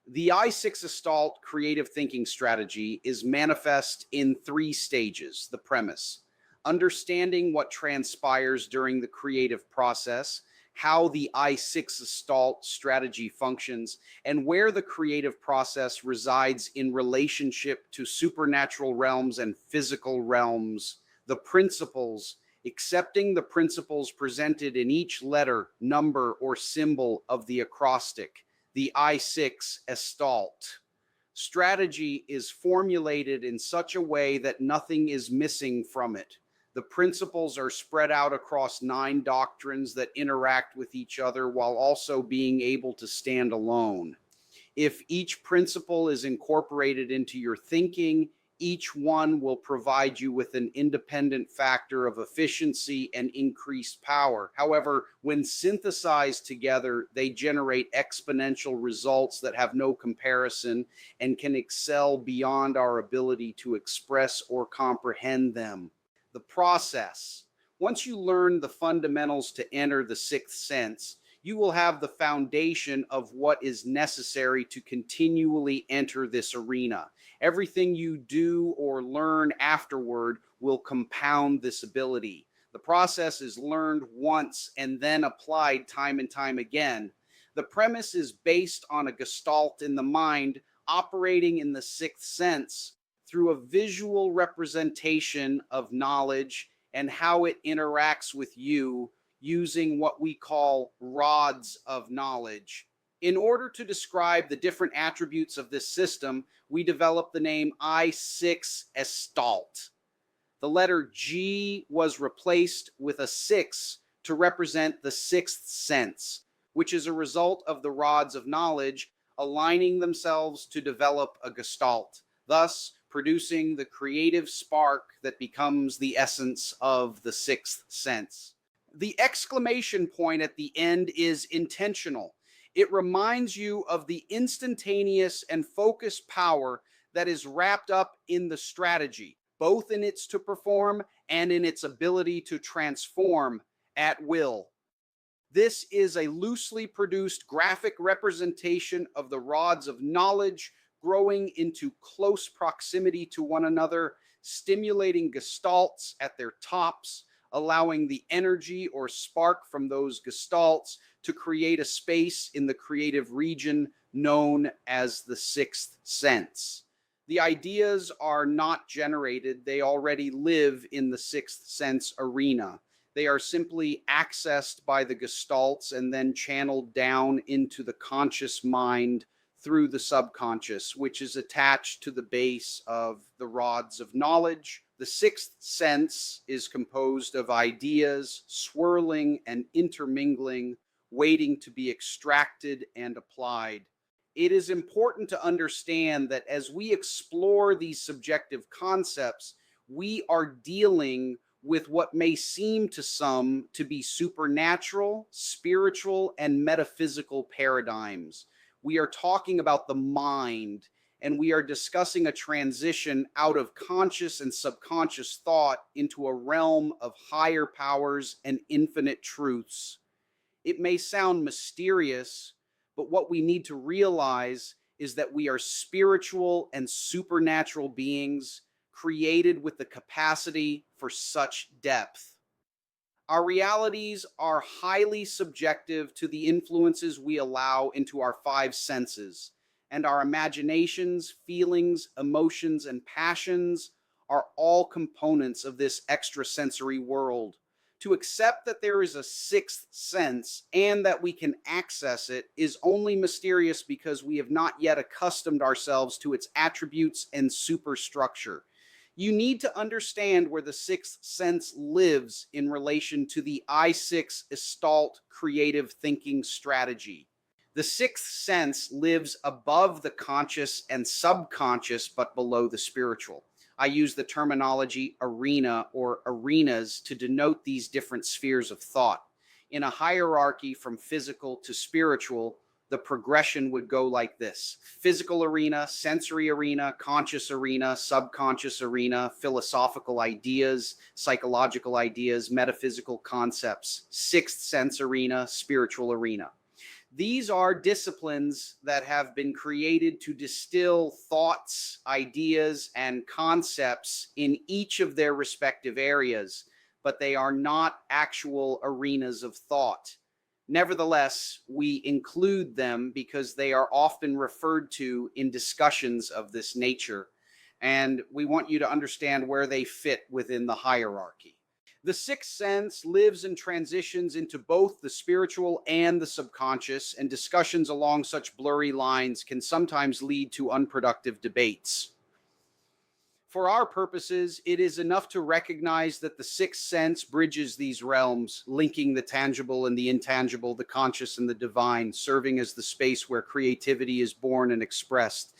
The i6estalt creative thinking strategy is manifest in three stages. The premise: understanding what transpires during the creative process, how the i6estalt strategy functions, and where the creative process resides in relationship to supernatural realms and physical realms. The principles: accepting the principles presented in each letter, number, or symbol of the acrostic. The i6estalt strategy is formulated in such a way that nothing is missing from it. The principles are spread out across 9 doctrines that interact with each other while also being able to stand alone. If each principle is incorporated into your thinking, each one will provide you with an independent factor of efficiency and increased power. However, when synthesized together, they generate exponential results that have no comparison and can excel beyond our ability to express or comprehend them. The process: once you learn the fundamentals to enter the sixth sense, you will have the foundation of what is necessary to continually enter this arena. Everything you do or learn afterward will compound this ability. The process is learned once and then applied time and time again. The premise is based on a gestalt in the mind operating in the sixth sense through a visual representation of knowledge and how it interacts with you using what we call rods of knowledge. In order to describe the different attributes of this system, we developed the name i6estalt. The letter G was replaced with a 6 to represent the sixth sense, which is a result of the rods of knowledge aligning themselves to develop a gestalt, thus producing the creative spark that becomes the essence of the sixth sense. The exclamation point at the end is intentional. It reminds you of the instantaneous and focused power that is wrapped up in the strategy, both in its to perform and in its ability to transform at will. This is a loosely produced graphic representation of the rods of knowledge growing into close proximity to one another, stimulating gestalts at their tops, allowing the energy or spark from those gestalts to create a space in the creative region known as the sixth sense. The ideas are not generated, they already live in the sixth sense arena. They are simply accessed by the gestalts and then channeled down into the conscious mind through the subconscious, which is attached to the base of the rods of knowledge. The sixth sense is composed of ideas swirling and intermingling, waiting to be extracted and applied. It is important to understand that as we explore these subjective concepts, we are dealing with what may seem to some to be supernatural, spiritual, and metaphysical paradigms. We are talking about the mind, and we are discussing a transition out of conscious and subconscious thought into a realm of higher powers and infinite truths. It may sound mysterious, but what we need to realize is that we are spiritual and supernatural beings created with the capacity for such depth. Our realities are highly subjective to the influences we allow into our 5 senses, and our imaginations, feelings, emotions, and passions are all components of this extrasensory world. To accept that there is a sixth sense and that we can access it is only mysterious because we have not yet accustomed ourselves to its attributes and superstructure. You need to understand where the sixth sense lives in relation to the i6estalt creative thinking strategy. The sixth sense lives above the conscious and subconscious, but below the spiritual. I use the terminology arena or arenas to denote these different spheres of thought. In a hierarchy from physical to spiritual, the progression would go like this: physical arena, sensory arena, conscious arena, subconscious arena, philosophical ideas, psychological ideas, metaphysical concepts, sixth sense arena, spiritual arena. These are disciplines that have been created to distill thoughts, ideas, and concepts in each of their respective areas, but they are not actual arenas of thought. Nevertheless, we include them because they are often referred to in discussions of this nature, and we want you to understand where they fit within the hierarchy. The sixth sense lives and transitions into both the spiritual and the subconscious, and discussions along such blurry lines can sometimes lead to unproductive debates. For our purposes, it is enough to recognize that the sixth sense bridges these realms, linking the tangible and the intangible, the conscious and the divine, serving as the space where creativity is born and expressed.